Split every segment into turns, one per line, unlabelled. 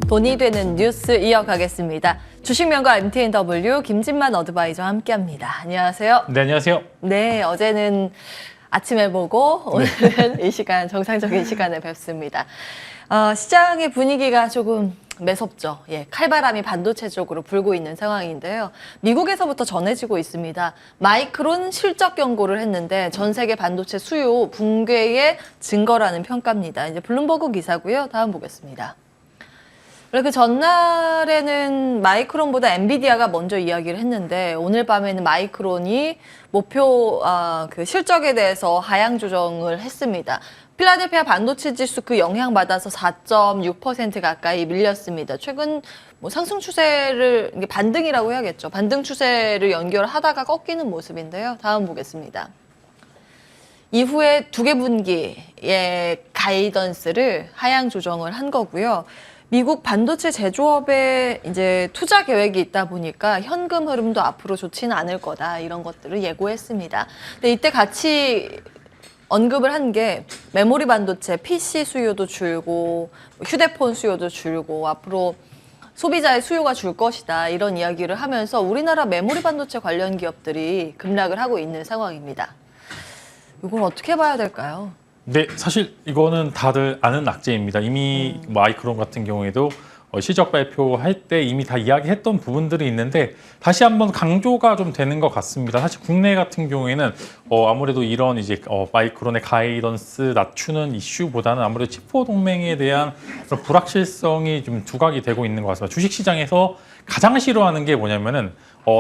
돈이 되는 뉴스 이어가겠습니다. 주식명가 MTNW 김진만 어드바이저와 함께합니다. 안녕하세요.
네, 안녕하세요.
네, 어제는 아침에 보고 오늘은 이 시간 정상적인 시간에 뵙습니다. 시장의 분위기가 조금 매섭죠. 예, 칼바람이 반도체 쪽으로 불고 있는 상황인데요. 미국에서부터 전해지고 있습니다. 마이크론 실적 경고를 했는데 전 세계 반도체 수요 붕괴의 증거라는 평가입니다. 이제 블룸버그 기사고요. 다음 보겠습니다. 그 전날에는 마이크론보다 엔비디아가 먼저 이야기를 했는데 오늘 밤에는 마이크론이 목표 그 실적에 대해서 하향 조정을 했습니다. 필라델피아 반도체 지수 그 영향받아서 4.6% 가까이 밀렸습니다. 최근 상승 추세를 반등이라고 해야겠죠. 반등 추세를 연결하다가 꺾이는 모습인데요. 다음 보겠습니다. 이후에 두 개 분기의 가이던스를 하향 조정을 한 거고요. 미국 반도체 제조업에 이제 투자 계획이 있다 보니까 현금 흐름도 앞으로 좋지는 않을 거다 이런 것들을 예고했습니다. 근데 이때 같이 언급을 한 게 메모리 반도체 PC 수요도 줄고 휴대폰 수요도 줄고 앞으로 소비자의 수요가 줄 것이다 이런 이야기를 하면서 우리나라 메모리 반도체 관련 기업들이 급락을 하고 있는 상황입니다. 이걸 어떻게 봐야 될까요?
네, 사실 이거는 다들 아는 악재입니다. 이미 마이크론 같은 경우에도 실적 발표할 때 이미 다 이야기했던 부분들이 있는데 다시 한번 강조가 좀 되는 것 같습니다. 사실 국내 같은 경우에는 아무래도 이런 이제 마이크론의 가이던스 낮추는 이슈보다는 아무래도 치포 동맹에 대한 그런 불확실성이 좀 두각이 되고 있는 것 같습니다. 주식시장에서 가장 싫어하는 게 뭐냐면은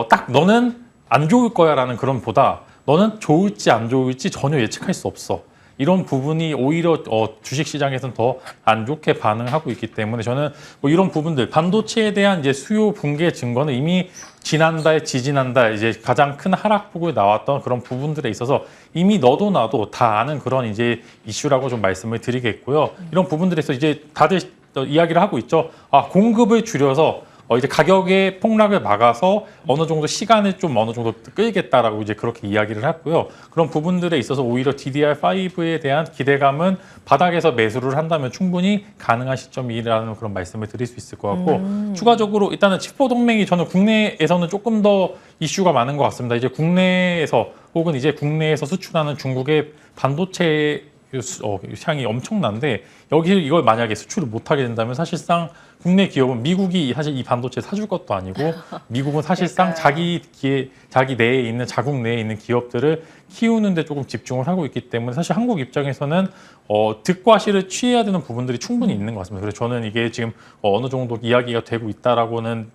딱 너는 안 좋을 거야라는 그런 보다 너는 좋을지 안 좋을지 전혀 예측할 수 없어. 이런 부분이 오히려 주식시장에서는 더 안 좋게 반응하고 있기 때문에 저는 이런 부분들 반도체에 대한 이제 수요 붕괴 증거는 이미 지난달, 지지난달 이제 가장 큰 하락폭을 나왔던 그런 부분들에 있어서 이미 너도 나도 다 아는 그런 이제 이슈라고 좀 말씀을 드리겠고요. 이런 부분들에서 이제 다들 이야기를 하고 있죠. 공급을 줄여서 이제 가격의 폭락을 막아서 어느 정도 시간을 좀 어느 정도 끌겠다라고 이제 그렇게 이야기를 했고요. 그런 부분들에 있어서 오히려 DDR5에 대한 기대감은 바닥에서 매수를 한다면 충분히 가능한 시점이라는 그런 말씀을 드릴 수 있을 것 같고 추가적으로 일단은 치포 동맹이 저는 국내에서는 조금 더 이슈가 많은 것 같습니다. 이제 국내에서 혹은 이제 국내에서 수출하는 중국의 반도체 향이 엄청난데 여기 이걸 만약에 수출을 못하게 된다면 사실상 국내 기업은 미국이 사실 이 반도체 사줄 것도 아니고 미국은 사실상 자기 내에 있는 자국 내에 있는 기업들을 키우는 데 조금 집중을 하고 있기 때문에 사실 한국 입장에서는 득과 실을 취해야 되는 부분들이 충분히 있는 것 같습니다. 그래서 저는 이게 지금 어느 정도 이야기가 되고 있다라고는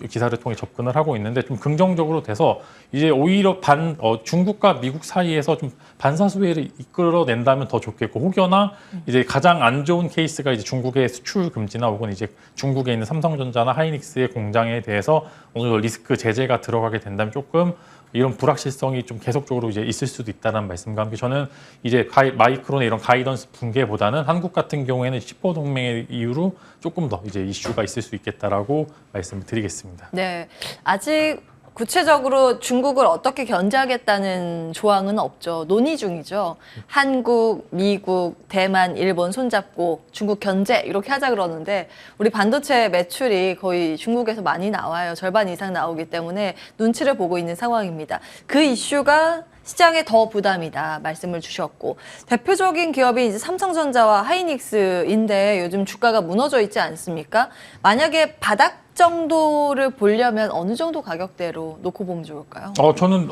기사를 통해 접근을 하고 있는데 좀 긍정적으로 돼서 이제 오히려 중국과 미국 사이에서 좀 반사수혜를 이끌어낸다면 더 좋겠고 혹여나 이제 가장 안 좋은 케이스가 이제 중국의 수출 금지나 혹은 이제 중국에 있는 삼성전자나 하이닉스의 공장에 대해서 어느 정도 리스크 제재가 들어가게 된다면 조금 이런 불확실성이 좀 계속적으로 이제 있을 수도 있다는 말씀과 함께 저는 이제 마이크론의 이런 가이던스 붕괴보다는 한국 같은 경우에는 치포 동맹의 이유로 조금 더 이제 이슈가 있을 수 있겠다라고 말씀을 드리겠습니다.
네, 아직 구체적으로 중국을 어떻게 견제하겠다는 조항은 없죠. 논의 중이죠. 한국, 미국, 대만, 일본 손잡고 중국 견제 이렇게 하자 그러는데 우리 반도체 매출이 거의 중국에서 많이 나와요. 절반 이상 나오기 때문에 눈치를 보고 있는 상황입니다. 그 이슈가 시장에 더 부담이다 말씀을 주셨고 대표적인 기업이 이제 삼성전자와 하이닉스인데 요즘 주가가 무너져 있지 않습니까? 만약에 바닥 정도를 보려면 어느 정도 가격대로 놓고 보면 좋을까요?
저는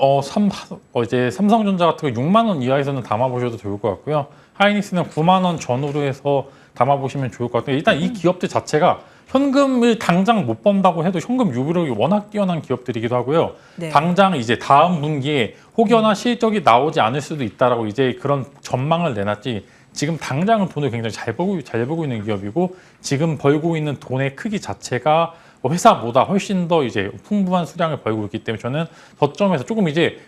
이제 삼성전자 같은 거 6만 원 이하에서는 담아보셔도 좋을 것 같고요. 하이닉스는 9만 원 전후로 해서 담아보시면 좋을 것 같아요. 일단 이 기업들 자체가 현금을 당장 못 번다고 해도 현금 유보력이 워낙 뛰어난 기업들이기도 하고요.
네.
당장 이제 다음 분기에 혹여나 실적이 나오지 않을 수도 있다라고 이제 그런 전망을 내놨지. 지금 당장은 돈을 굉장히 잘 벌고 있는 기업이고 지금 벌고 있는 돈의 크기 자체가 회사보다 훨씬 더 이제 풍부한 수량을 벌고 있기 때문에 저는 저점에서 조금 이제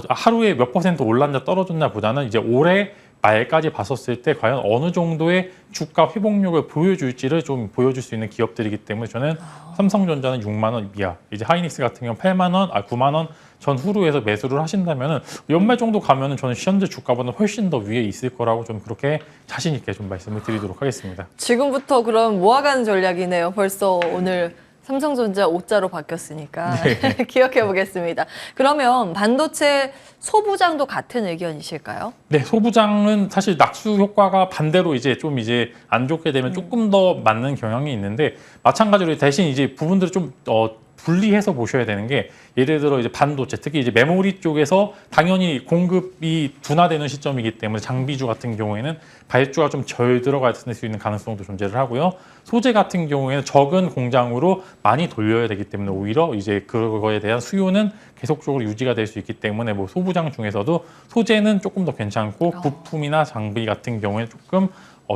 하루에 몇 % 올랐냐 떨어졌냐 보다는 이제 올해 말까지 봤었을 때 과연 어느 정도의 주가 회복력을 보여줄지를 좀 보여줄 수 있는 기업들이기 때문에 저는 삼성전자는 6만 원 이하, 이제 하이닉스 같은 경우는 8만 원, 9만 원 전후로해서 매수를 하신다면은 연말 정도 가면은 저는 현재 주가보다 훨씬 더 위에 있을 거라고 좀 그렇게 자신 있게 좀 말씀을 드리도록 하겠습니다.
지금부터 그럼 모아가는 전략이네요. 벌써 오늘 삼성전자 5자로 바뀌었으니까
네.
기억해 보겠습니다. 그러면 반도체 소부장도 같은 의견이실까요?
네, 소부장은 사실 낙수 효과가 반대로 이제 좀 이제 안 좋게 되면 조금 더 맞는 경향이 있는데 마찬가지로 대신 이제 부분들을 좀 분리해서 보셔야 되는 게 예를 들어 이제 반도체 특히 이제 메모리 쪽에서 당연히 공급이 둔화되는 시점이기 때문에 장비주 같은 경우에는 발주가 좀 덜 들어갈 수 있는 가능성도 존재를 하고요. 소재 같은 경우에는 적은 공장으로 많이 돌려야 되기 때문에 오히려 이제 그거에 대한 수요는 계속적으로 유지가 될 수 있기 때문에 뭐 소부장 중에서도 소재는 조금 더 괜찮고 부품이나 장비 같은 경우에는 조금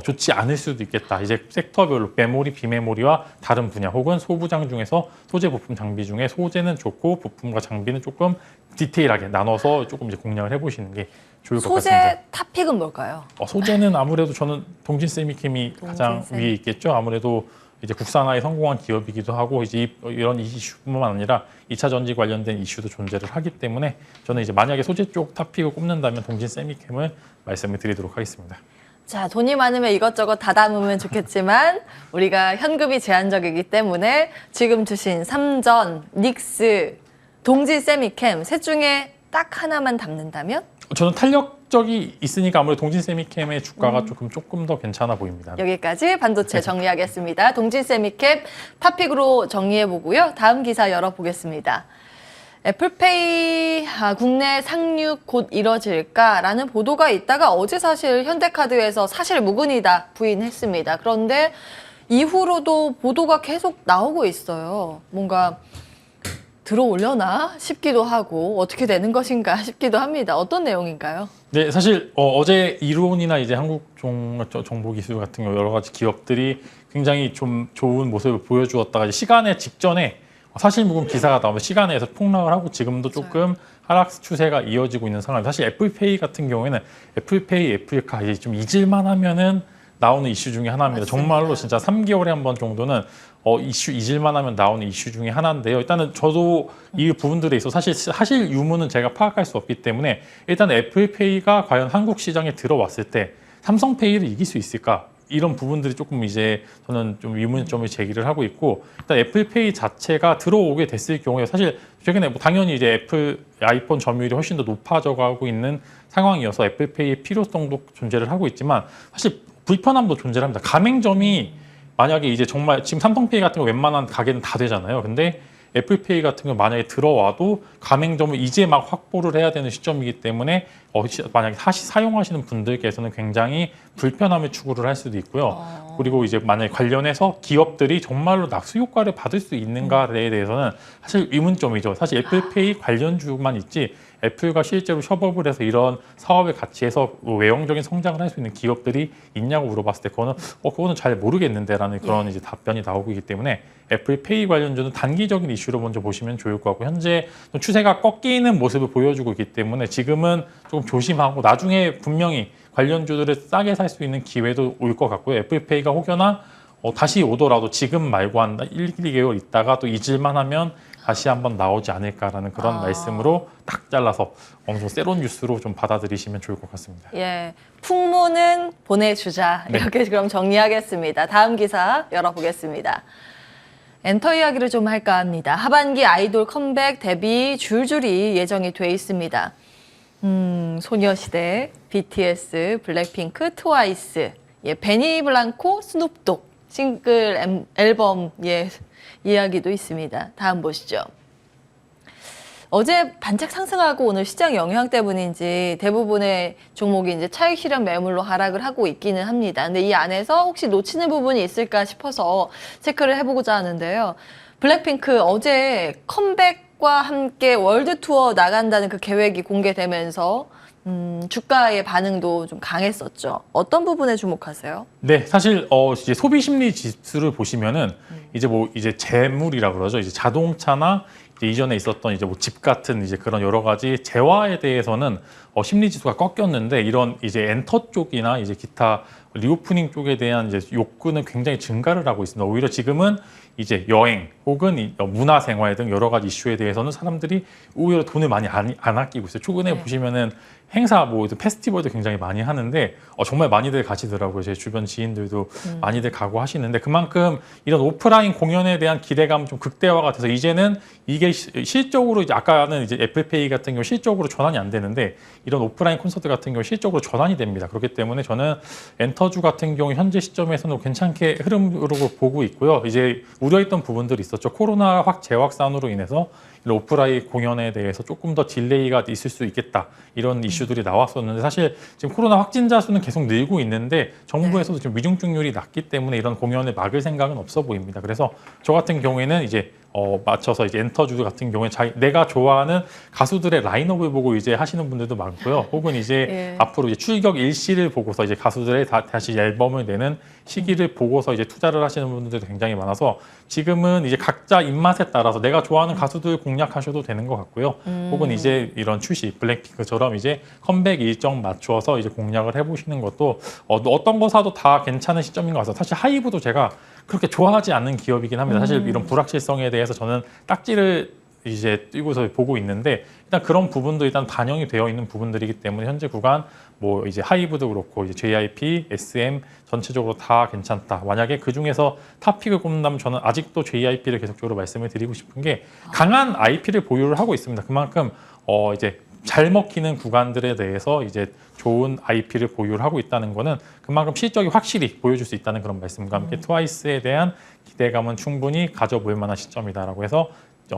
좋지 않을 수도 있겠다. 이제 섹터별로 메모리, 비메모리와 다른 분야 혹은 소부장 중에서 소재, 부품, 장비 중에 소재는 좋고 부품과 장비는 조금 디테일하게 나눠서 조금 이제 공략을 해보시는 게 좋을 것 같습니다.
소재 탑픽은 뭘까요?
소재는 아무래도 저는 동진세미캠이 가장 위에 있겠죠. 아무래도 이제 국산화에 성공한 기업이기도 하고 이제 이런 이슈뿐만 아니라 2차 전지 관련된 이슈도 존재를 하기 때문에 저는 이제 만약에 소재 쪽 탑픽을 꼽는다면 동진세미캠을 말씀을 드리도록 하겠습니다.
자, 돈이 많으면 이것저것 다 담으면 좋겠지만 우리가 현금이 제한적이기 때문에 지금 주신 삼전, 닉스, 동진세미캠 셋 중에 딱 하나만 담는다면?
저는 탄력적이 있으니까 아무래도 동진세미캠의 주가가 조금 더 괜찮아 보입니다.
여기까지 반도체 정리하겠습니다. 동진세미캠 탑픽으로 정리해보고요. 다음 기사 열어보겠습니다. 애플페이 국내 상륙 곧 이뤄질까라는 보도가 있다가 어제 사실 현대카드에서 사실 무근이다 부인했습니다. 그런데 이후로도 보도가 계속 나오고 있어요. 뭔가 들어오려나 싶기도 하고 어떻게 되는 것인가 싶기도 합니다. 어떤 내용인가요?
네, 사실 어제 이론이나 이제 한국정보기술 같은 경우 여러 가지 기업들이 굉장히 좀 좋은 모습을 보여주었다가 이제 시간의 직전에 사실 무근 기사가 나오면 시간에서 폭락을 하고 지금도 조금 하락 추세가 이어지고 있는 상황입니다. 사실 애플페이 같은 경우에는 애플페이, 애플카 이제 좀 잊을만 하면은 나오는 이슈 중에 하나입니다.
맞습니다.
정말로 진짜 3개월에 한 번 정도는 이슈 잊을만 하면 나오는 이슈 중에 하나인데요. 일단은 저도 이 부분들에 있어 사실 유무는 제가 파악할 수 없기 때문에 일단 애플페이가 과연 한국 시장에 들어왔을 때 삼성페이를 이길 수 있을까? 이런 부분들이 조금 이제 저는 좀 의문점을 제기를 하고 있고 일단 애플페이 자체가 들어오게 됐을 경우에 사실 최근에 뭐 당연히 이제 아이폰 점유율이 훨씬 더 높아져 가고 있는 상황이어서 애플페이의 필요성도 존재를 하고 있지만 사실 불편함도 존재를 합니다. 가맹점이 만약에 이제 정말 지금 삼성페이 같은 거 웬만한 가게는 다 되잖아요. 근데 애플페이 같은 경우 만약에 들어와도 가맹점을 이제 막 확보를 해야 되는 시점이기 때문에 만약에 다시 사용하시는 분들께서는 굉장히 불편함을 추구를 할 수도 있고요. 그리고 이제 만약에 관련해서 기업들이 정말로 낙수 효과를 받을 수 있는가에 대해서는 사실 의문점이죠. 사실 애플페이 관련주만 있지 애플과 실제로 협업을 해서 이런 사업을 같이 해서 외형적인 성장을 할 수 있는 기업들이 있냐고 물어봤을 때 그거는 잘 모르겠는데라는 그런 이제 답변이 나오고 있기 때문에 애플페이 관련주는 단기적인 이슈로 먼저 보시면 좋을 것 같고 현재 추세가 꺾이는 모습을 보여주고 있기 때문에 지금은 조금 조심하고 나중에 분명히 관련주들을 싸게 살 수 있는 기회도 올 것 같고요. 애플페이가 혹여나 다시 오더라도 지금 말고 한 1, 2개월 있다가 또 잊을만 하면 다시 한번 나오지 않을까라는 그런 말씀으로 딱 잘라서 어느 정도 새로운 뉴스로 좀 받아들이시면 좋을 것 같습니다.
예, 풍모는 보내주자 이렇게 그럼 정리하겠습니다. 다음 기사 열어보겠습니다. 엔터 이야기를 좀 할까 합니다. 하반기 아이돌 컴백 데뷔 줄줄이 예정이 돼 있습니다. 소녀시대, BTS, 블랙핑크, 트와이스, 베니 블랑코, 스눕독 싱글 앨범 이야기도 있습니다. 다음 보시죠. 어제 반짝 상승하고 오늘 시장 영향 때문인지 대부분의 종목이 이제 차익 실현 매물로 하락을 하고 있기는 합니다. 근데 이 안에서 혹시 놓치는 부분이 있을까 싶어서 체크를 해보고자 하는데요. 블랙핑크 어제 컴백과 함께 월드 투어 나간다는 그 계획이 공개되면서 주가의 반응도 좀 강했었죠. 어떤 부분에 주목하세요?
네, 사실 이제 소비 심리 지수를 보시면은 이제 재물이라 그러죠. 이제 자동차나 이제 이전에 있었던 이제 뭐 집 같은 이제 그런 여러 가지 재화에 대해서는 심리 지수가 꺾였는데 이런 이제 엔터 쪽이나 이제 기타 리오프닝 쪽에 대한 이제 욕구는 굉장히 증가를 하고 있습니다. 오히려 지금은 이제 여행 혹은 문화 생활 등 여러 가지 이슈에 대해서는 사람들이 오히려 돈을 많이 안 아끼고 있어요. 최근에
네.
보시면은 행사 뭐 페스티벌도 굉장히 많이 하는데 정말 많이들 가시더라고요. 제 주변 지인들도 많이들 가고 하시는데 그만큼 이런 오프라인 공연에 대한 기대감 좀 극대화가 돼서 이제는 이게 실적으로 이제 아까는 이제 애플페이 같은 경우 실적으로 전환이 안 되는데 이런 오프라인 콘서트 같은 경우 실적으로 전환이 됩니다. 그렇기 때문에 저는 엔터주 같은 경우 현재 시점에서는 괜찮게 흐름으로 보고 있고요. 이제 우려했던 부분들이 있었죠. 코로나 재확산으로 인해서 오프라인 공연에 대해서 조금 더 딜레이가 있을 수 있겠다 이런 이슈들이 나왔었는데 사실 지금 코로나 확진자 수는 계속 늘고 있는데 정부에서도 지금 위중증률이 낮기 때문에 이런 공연을 막을 생각은 없어 보입니다. 그래서 저 같은 경우에는 이제 맞춰서 이제 엔터주 같은 경우에 내가 좋아하는 가수들의 라인업을 보고 이제 하시는 분들도 많고요. 혹은 이제
예.
앞으로 이제 출격 일시를 보고서 이제 가수들의 다시 앨범을 내는 시기를 보고서 이제 투자를 하시는 분들도 굉장히 많아서 지금은 이제 각자 입맛에 따라서 내가 좋아하는 가수들 공략하셔도 되는 것 같고요. 혹은 이제 이런 출시 블랙핑크처럼 이제 컴백 일정 맞춰서 이제 공략을 해보시는 것도 어떤 거 사도 다 괜찮은 시점인 것 같아요. 사실 하이브도 제가 그렇게 좋아하지 않는 기업이긴 합니다. 사실 이런 불확실성에 대해서 저는 딱지를 이제 띄고서 보고 있는데 일단 그런 부분도 일단 반영이 되어 있는 부분들이기 때문에 현재 구간 뭐 이제 하이브도 그렇고 이제 JYP, SM 전체적으로 다 괜찮다. 만약에 그 중에서 탑픽을 꼽는다면 저는 아직도 JYP를 계속적으로 말씀을 드리고 싶은 게 강한 IP를 보유를 하고 있습니다. 그만큼 이제 잘 먹히는 구간들에 대해서 이제 좋은 IP를 보유를 하고 있다는 거는 그만큼 실적이 확실히 보여줄 수 있다는 그런 말씀과 함께 트와이스에 대한 기대감은 충분히 가져볼 만한 시점이다라고 해서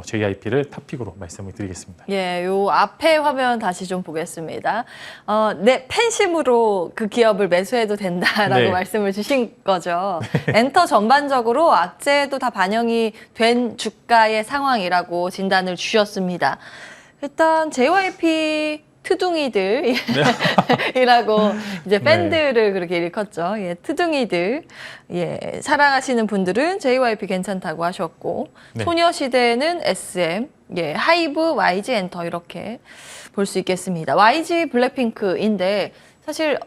JYP를 탑픽으로 말씀을 드리겠습니다.
예, 요 앞에 화면 다시 좀 보겠습니다. 내 팬심으로 그 기업을 매수해도 된다라고
네.
말씀을 주신 거죠. 엔터 전반적으로 악재도 다 반영이 된 주가의 상황이라고 진단을 주셨습니다. 일단 JYP 트둥이들 이라고 이제 팬들을 그렇게 일컫죠. 예, 트둥이들. 예, 사랑하시는 분들은 JYP 괜찮다고 하셨고
네.
소녀시대는 SM, 예, 하이브, YG 엔터 이렇게 볼 수 있겠습니다. YG 블랙핑크인데 사실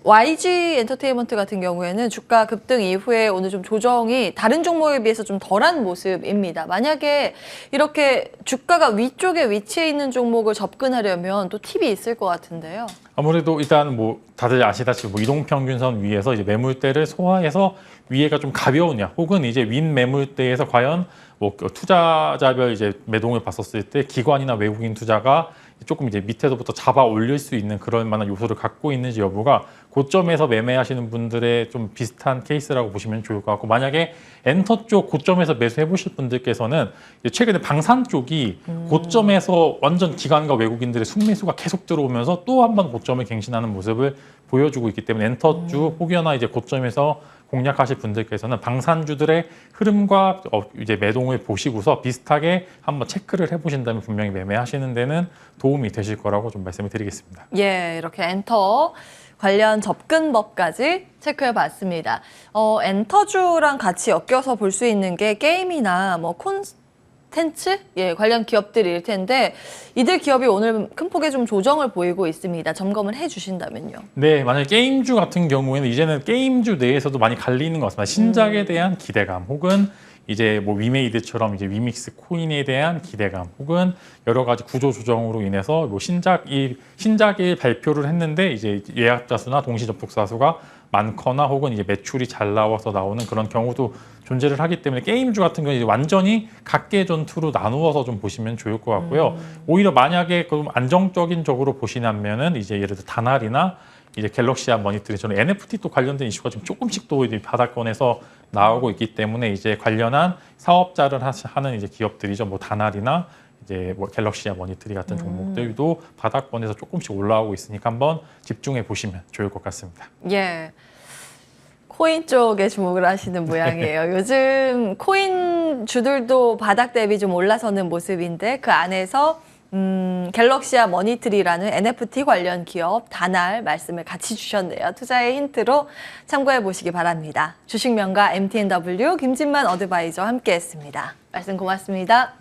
YG 엔터테인먼트 같은 경우에는 주가 급등 이후에 오늘 좀 조정이 다른 종목에 비해서 좀 덜한 모습입니다. 만약에 이렇게 주가가 위쪽에 위치해 있는 종목을 접근하려면 또 팁이 있을 것 같은데요. 아무래도
일단 뭐 다들 아시다시피 뭐 이동평균선 위에서 이제 매물대를 소화해서 위에가 좀 가벼우냐, 혹은 이제 윈 매물대에서 과연 뭐 투자자별 이제 매동을 봤었을 때 기관이나 외국인 투자가 조금 이제 밑에서부터 잡아 올릴 수 있는 그럴 만한 요소를 갖고 있는지 여부가 고점에서 매매하시는 분들의 좀 비슷한 케이스라고 보시면 좋을 것 같고, 만약에 엔터 쪽 고점에서 매수해 보실 분들께서는 최근에 방산 쪽이 고점에서 완전 기관과 외국인들의 순매수가 계속 들어오면서 또 한 번 고점을 갱신하는 모습을 보여주고 있기 때문에 엔터주 혹여나 이제 고점에서 공략하실 분들께서는 방산주들의 흐름과 이제 매동을 보시고서 비슷하게 한번 체크를 해보신다면 분명히 매매하시는 데는 도움이 되실 거라고 좀 말씀을 드리겠습니다.
예, 이렇게 엔터 관련 접근법까지 체크해 봤습니다. 엔터주랑 같이 엮여서 볼 수 있는 게 게임이나 뭐 콘텐츠 관련 기업들일 텐데 이들 기업이 오늘 큰 폭의 좀 조정을 보이고 있습니다. 점검을 해 주신다면요.
네, 만약에 게임주 같은 경우에는 이제는 게임주 내에서도 많이 갈리는 것 같습니다. 신작에 대한 기대감, 혹은 이제 뭐 위메이드처럼 이제 위믹스 코인에 대한 기대감, 혹은 여러 가지 구조 조정으로 인해서 뭐 신작일 발표를 했는데 이제 예약자 수나 동시 접속자 수가 많거나 혹은 이제 매출이 잘 나와서 나오는 그런 경우도 존재를 하기 때문에 게임주 같은 경우는 이제 완전히 각계 전투로 나누어서 좀 보시면 좋을 것 같고요. 오히려 만약에 좀 안정적인 적으로 보시냐면은 이제 예를 들어 다날이나 이제 갤럭시아 머니터리, 저는 NFT 또 관련된 이슈가 지금 조금씩 또 이제 바닥권에서 나오고 있기 때문에 이제 관련한 사업자를 하는 이제 기업들이죠. 뭐 다날이나 이제 뭐 갤럭시아 머니터리 같은 종목들도 바닥권에서 조금씩 올라오고 있으니까 한번 집중해 보시면 좋을 것 같습니다.
예. 코인 쪽에 주목을 하시는 모양이에요. 요즘 코인 주들도 바닥 대비 좀 올라서는 모습인데 그 안에서 갤럭시아 머니트리라는 NFT 관련 기업 다날 말씀을 같이 주셨네요. 투자의 힌트로 참고해 보시기 바랍니다. 주식명가 MTNW 김진만 어드바이저 함께했습니다. 말씀 고맙습니다.